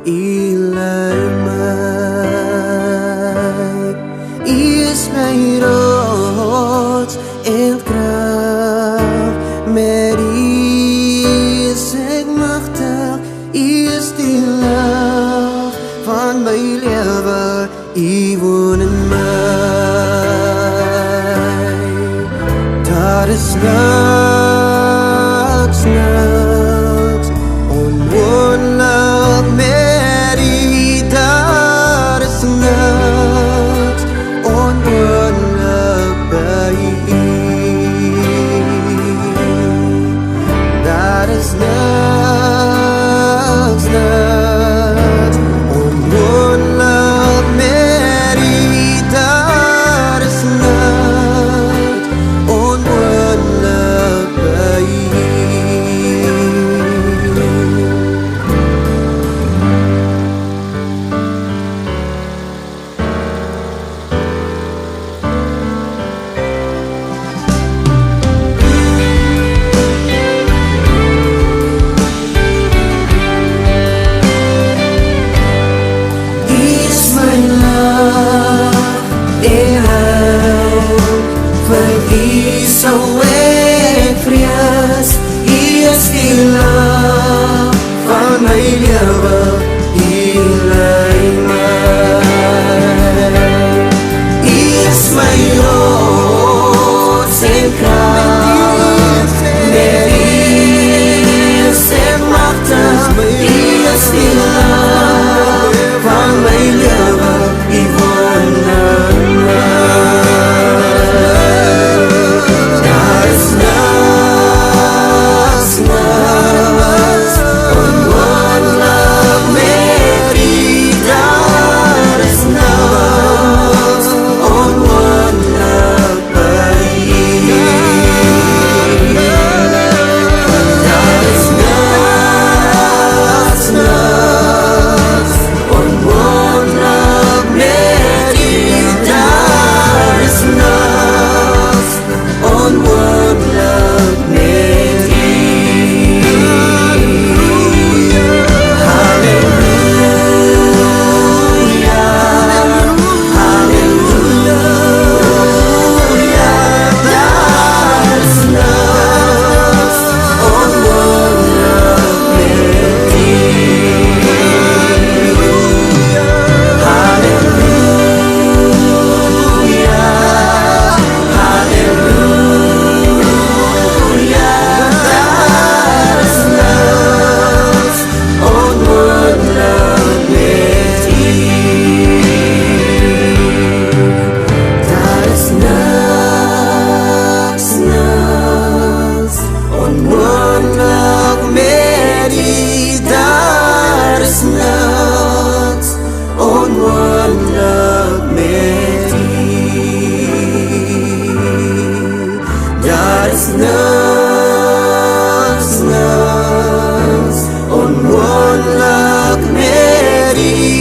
ilay mij is mijn rots en kracht. Met is ik machtig, is die love van mijn leven, I woon in mij. Daar is niks, niks onmogelijk met U. Daar is niks onmogelijk bij U. Daar is niks, niks onmogelijk met U. Daar is niks onmogelijk bij U. Is mijn love en heil, vir U sou ek vrees. U is die love van my lewe, U lei my. U is my rots en kracht, met U is ek magtig. U is die love van my lewe, U woon in my. Daar is niks, niks onmogelijk met U. Daar is niks onmogelijk by U. Daar is niks, niks onmogelijk met U. Daar is niks onmogelijk met U. Halleluja, halleluja, daar is niks onmogelijk met U. Halleluja, halleluja, daar is niks onmogelijk met U. Daar is niks, niks onmogelijk met U. Daar is niks onmogelijk met U. Daar is niks, niks onmogelijk met U.